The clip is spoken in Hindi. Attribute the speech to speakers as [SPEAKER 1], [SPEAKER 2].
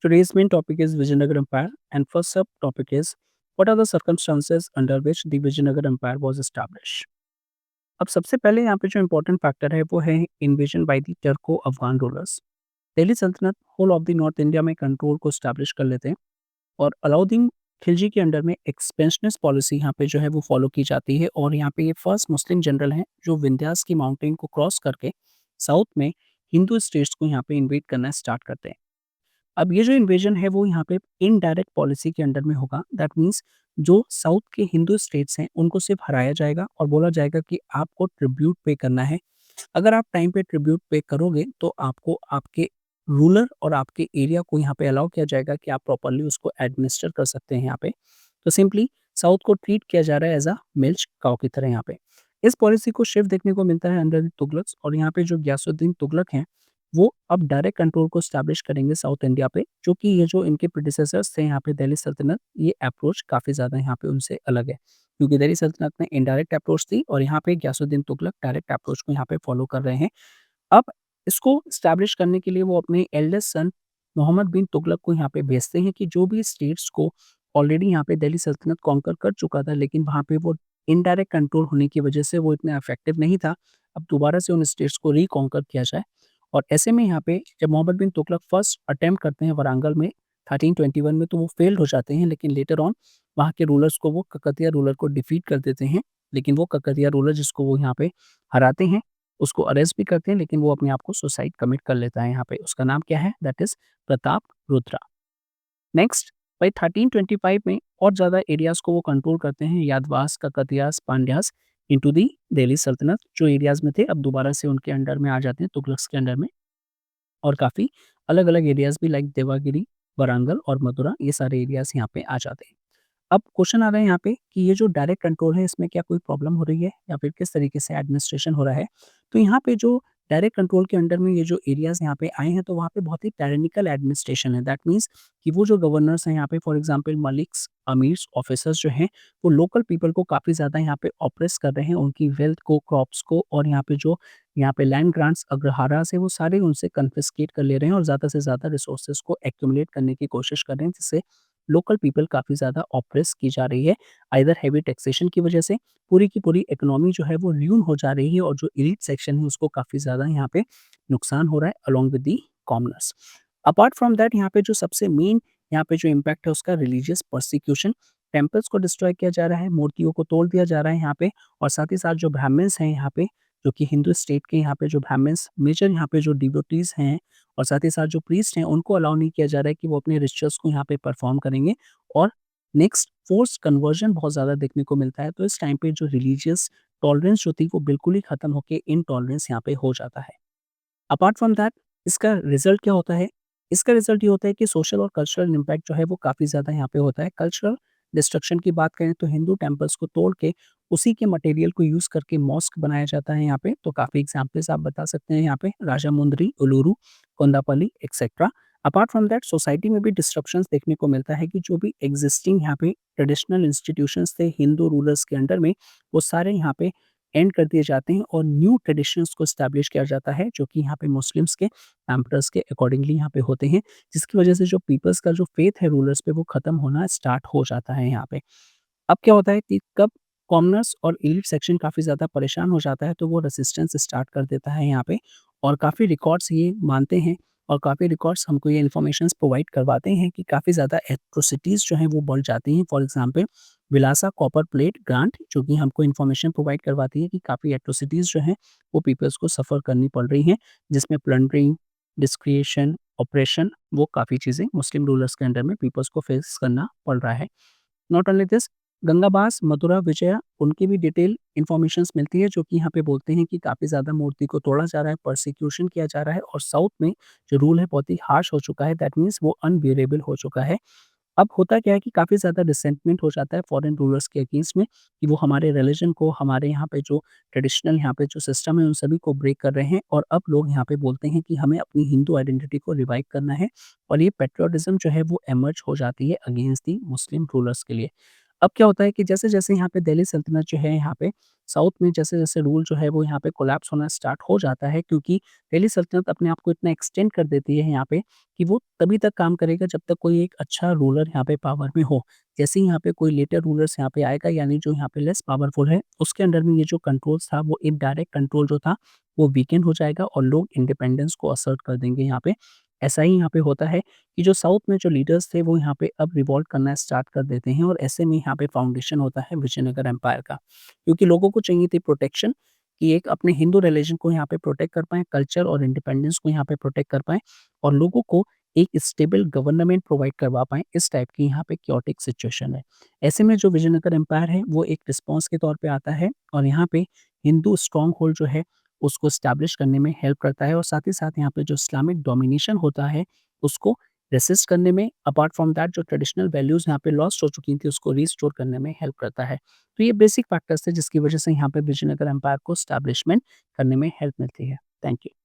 [SPEAKER 1] Today's main topic is Vijayanagar Empire, and first sub topic is what are the circumstances under which the Vijayanagar Empire was established. अब सबसे पहले यहाँ पे जो इम्पोर्टेंट फैक्टर है वो है invasion by the Turco Afghan rulers. Delhi Sultanate whole of the north India में कंट्रोल को स्टैब्लिश कर लेते हैं और अलाउद्दीन खिलजी के अंडर में एक्सपेंशनिस्ट पॉलिसी यहाँ पे जो है वो फॉलो की जाती है और यहाँ पे ये फर्स्ट मुस्लिम जनरल हैं जो विंध्यास की माउंटेन को क्रॉस करके साउथ में हिंदू स्टेट्स को यहाँ पे इन्वेट करना स्टार्ट करते हैं। अब ये जो इन्वेजन है वो यहाँ पे इनडायरेक्ट पॉलिसी के अंडर में होगा। दैट मीन्स जो साउथ के हिंदू स्टेट्स हैं उनको सिर्फ हराया जाएगा और बोला जाएगा कि आपको ट्रिब्यूट पे करना है। अगर आप टाइम पे ट्रिब्यूट पे करोगे तो आपको आपके रूलर और आपके एरिया को यहाँ पे अलाउ किया जाएगा कि आप प्रॉपर्ली उसको एडमिनिस्टर कर सकते हैं यहाँ पे। तो सिंपली साउथ को ट्रीट किया जा रहा है एज अ मिल्च काउ की तरह यहाँ पे। इस पॉलिसी को शिफ्ट देखने को मिलता है अंडर द तुगलक्स और यहाँ पे जो गयासुद्दीन तुगलक हैं वो अब डायरेक्ट कंट्रोल को स्टैब्लिश करेंगे साउथ इंडिया पे, जो कि ये जो इनके प्रेडिसेसर्स थे यहाँ पे दिल्ली सल्तनत, ये अप्रोच काफ़ी ज़्यादा यहाँ पे उनसे अलग है। क्योंकि दिल्ली सल्तनत में इनडायरेक्ट अप्रोच थी और यहाँ पे गयासुद्दीन तुगलक डायरेक्ट अप्रोच को यहाँ पे फॉलो कर रहे हैं। अब इसको स्टैब्लिश करने के लिए वो अपने एल्डेस्ट सन मोहम्मद बिन तुगलक को यहाँ पे भेजते हैं कि जो भी स्टेट्स को ऑलरेडी यहाँ पे दिल्ली सल्तनत कॉन्कर कर चुका था लेकिन वहाँ पे वो इनडायरेक्ट कंट्रोल होने की वजह से वो इतना इफेक्टिव नहीं था, अब दोबारा से उन स्टेट्स को रिकॉन्कर किया जाए। और ऐसे में यहाँ पे जब मोहम्मद बिन तुगलक फर्स्ट अटेम्प्ट करते हैं वारंगल में 1321 में तो वो फेल्ड हो जाते हैं, लेकिन लेटर ऑन वहाँ के रूलर्स को वो ककतिया रूलर को डिफीट कर देते हैं। लेकिन वो ककतिया रूलर जिसको वो यहाँ पे हराते हैं उसको अरेस्ट भी करते हैं, लेकिन वो अपने आप को सुसाइड कमिट कर लेता है यहाँ पे। उसका नाम क्या है? That is Pratap Rudra. Next by 1325 में और ज़्यादा एरियाज़ को वो कंट्रोल करते हैं, यादवास, ककतियास, पांड्यास इंटू दी दिल्ली सल्तनत। जो एरियाज़ में थे अब दोबारा से उनके अंडर में आ जाते हैं, तुगलक्स के अंडर में। और काफ़ी अलग-अलग एरियाज़ भी लाइक देवागिरी, वारंगल और मथुरा, ये सारे एरियाज़ यहाँ पे आ जाते हैं। अब क्वेश्चन आ रहा है यहाँ पे कि ये जो डायरेक्ट कंट्रोल है इसमें क्या कोई प्रॉब्लम हो रही है या फिर किस तरीके से एडमिनिस्ट्रेशन हो रहा है? तो यहाँ पे जो डायरेक्ट कंट्रोल के अंडर में ये जो एरियाज़ यहाँ पे आए हैं तो वहाँ पे बहुत ही टायरेनिकल एडमिनिस्ट्रेशन है। दैट मीन्स कि वो जो गवर्नर्स हैं यहाँ पे फॉर एग्ज़ाम्पल मलिक्स, अमीर्स, ऑफिसर्स जो हैं वो लोकल पीपल को काफ़ी ज़्यादा यहाँ पे ऑप्रेस कर रहे हैं, उनकी वेल्थ को, क्रॉप्स को और यहाँ पे लैंड ग्रांट्स अग्रहारास है वो सारे उनसे कन्फिस्केट कर ले रहे हैं और ज़्यादा से ज़्यादा रिसोर्सेज़ को एक्युमुलेट करने की कोशिश कर रहे हैं, जिससे लोकल पीपल काफ़ी ज़्यादा ऑप्रेस की जा रही है। आइदर हेवी टैक्सेशन की वजह से पूरी की पूरी इकोनॉमी जो है वो ल्यून हो जा रही है और जो एलीट सेक्शन है उसको काफ़ी ज़्यादा यहाँ पे नुकसान हो रहा है along with the commoners. Apart from that यहाँ पे जो सबसे मेन यहाँ पे जो इम्पैक्ट है उसका रिलीजियस परसिक्यूशन, टेम्पल्स को डिस्ट्रॉय किया जा रहा है, मूर्तियों को तोड़ दिया जा रहा है यहाँ पे और साथ ही साथ जो ब्राह्मण्स हैं यहाँ पे, जो कि हिंदू स्टेट के यहाँ पे जो ब्राह्मण्स मेजर यहाँ पे जो डिवोटीज़ हैं और साथ ही साथ जो प्रीस्ट हैं उनको अलाउ नहीं किया जा रहा है कि वो अपने रिचुअल्स को यहाँ पे परफॉर्म करेंगे। और नेक्स्ट फोर्स्ड कन्वर्जन बहुत ज़्यादा देखने को मिलता है। तो इस टाइम पे जो रिलीजियस टॉलरेंस जो थी वो बिल्कुल ही खत्म होके इनटॉलरेंस यहाँ पे हो जाता है। अपार्ट फ्रॉम दैट इसका रिजल्ट क्या होता है? इसका रिजल्ट ये होता है कि सोशल और कल्चरल इम्पैक्ट जो है वो काफ़ी ज़्यादा यहाँ पे होता है। कल्चरल डिस्ट्रक्शन की बात करें तो हिंदू टेम्पल्स को तोड़ के उसी के मटेरियल को यूज़ करके मॉस्क बनाया जाता है यहाँ पे। तो काफ़ी एग्ज़ाम्पल्स आप बता सकते हैं यहाँ पे Rajahmundry, Uluru, Kondapalli etcetera. Apart from that society में भी डिस्ट्रप्शंस देखने को मिलता है कि जो भी एग्जिस्टिंग यहाँ पे ट्रेडिशनल इंस्टीट्यूशंस थे हिंदू रूलर्स के अंडर में, वो सारे यहाँ पे एंड कर दिए जाते हैं और न्यू ट्रेडिशंस को एस्टैब्लिश किया जाता है, जो कि यहाँ पे मुस्लिम्स के एम्परर्स के अकॉर्डिंगली यहाँ पे होते हैं, जिसकी वजह से जो पीपल्स का जो फेथ है रूलर्स पे वो खत्म होना स्टार्ट हो जाता है यहाँ पे। अब क्या होता है कि कब कॉमनर्स और एलीट सेक्शन काफ़ी ज़्यादा परेशान हो जाता है तो वो रेजिस्टेंस स्टार्ट कर देता है यहाँ पे और काफ़ी रिकॉर्ड्स ये मानते हैं और काफ़ी रिकॉर्ड्स हमको ये इन्फॉर्मेशंस प्रोवाइड करवाते हैं कि काफ़ी ज़्यादा एट्रोसिटीज़ जो हैं वो बढ़ जाती हैं। For example विलासा copper plate grant जो कि हमको इन्फॉर्मेशन प्रोवाइड करवाती है कि काफ़ी एट्रोसिटीज़ जो हैं वो पीपल्स को सफ़र करनी पड़ रही हैं, जिसमें प्लंडरिंग, डिस्क्रिएशन, ऑपरेशन, वो काफ़ी चीज़ें मुस्लिम रूलर्स के अंडर में पीपल्स को फेस करना पड़ रहा है। Not only this, Gangabas, Mathura, Vijaya उनकी भी डिटेल इन्फॉर्मेशंस मिलती है जो कि यहाँ पे बोलते हैं कि काफ़ी ज़्यादा मूर्ति को तोड़ा जा रहा है, परसिक्यूशन किया जा रहा है और साउथ में जो रूल है बहुत ही हार्श हो चुका है। दैट मीन्स वो अनबियरेबल हो चुका है। अब होता क्या है कि काफ़ी ज़्यादा रिसेंटमेंट हो जाता है फॉरेन रूलर्स के अगेंस्ट में कि वो हमारे रिलीजन को, हमारे यहाँ पे जो ट्रेडिशनल यहाँ पे जो सिस्टम है उन सभी को ब्रेक कर रहे हैं और अब लोग यहाँ पे बोलते हैं कि हमें अपनी हिंदू आइडेंटिटी को रिवाइव करना है और ये पैट्रियोटिज़्म जो है वो एमर्ज हो जाती है अगेंस्ट दी मुस्लिम रूलर्स के लिए। अब क्या होता है कि जैसे-जैसे यहाँ पे दिल्ली सल्तनत जो है यहाँ पे साउथ में जैसे-जैसे रूल जो है वो यहाँ पे कोलैप्स होना स्टार्ट हो जाता है, क्योंकि दिल्ली सल्तनत अपने आप को इतना एक्सटेंड कर देती है यहाँ पे कि वो तभी तक काम करेगा जब तक कोई एक अच्छा रूलर यहाँ पे पावर में हो। जैसे ही यहाँ पे कोई लेटर रूलर्स यहाँ पे आएगा, यानी जो यहाँ पे लेस पावरफुल है, उसके अंडर में ये जो कंट्रोल्स था वो इनडायरेक्ट कंट्रोल जो था वो वीकेंड हो जाएगा और लोग इंडिपेंडेंस को असर्ट कर देंगे यहाँ पे। ऐसा ही यहाँ पे होता है कि जो साउथ में जो लीडर्स थे वो यहाँ पे अब रिवॉल्ट करना स्टार्ट कर देते हैं, और ऐसे में यहाँ पे फाउंडेशन होता है विजयनगर एम्पायर का। क्योंकि लोगों को चाहिए थी प्रोटेक्शन, कि एक अपने हिंदू रिलीजन को यहाँ पे प्रोटेक्ट कर पाएँ, कल्चर और इंडिपेंडेंस को यहाँ पे प्रोटेक्ट कर पाएँ, और लोगों को एक स्टेबल गवर्नमेंट प्रोवाइड करवा पाएँ। इस टाइप की यहाँ पे कैओटिक सिचुएशन है। ऐसे में जो विजयनगर एम्पायर है वो एक रिस्पॉन्स के तौर पे आता है, और यहाँ पे हिंदू स्ट्रॉन्ग होल्ड जो है उसको एस्टैब्लिश करने में हेल्प करता है, और साथ ही साथ यहाँ पे जो इस्लामिक डोमिनेशन होता है उसको रेसिस्ट करने में, अपार्ट फ्रॉम दैट जो ट्रेडिशनल वैल्यूज़ यहाँ पे लॉस्ट हो चुकी थी उसको रिस्टोर करने में हेल्प करता है। तो ये बेसिक फैक्टर्स थे जिसकी वजह से यहाँ पे विजयनगर एम्पायर को एस्टैब्लिशमेंट करने में हेल्प मिलती है। Thank you.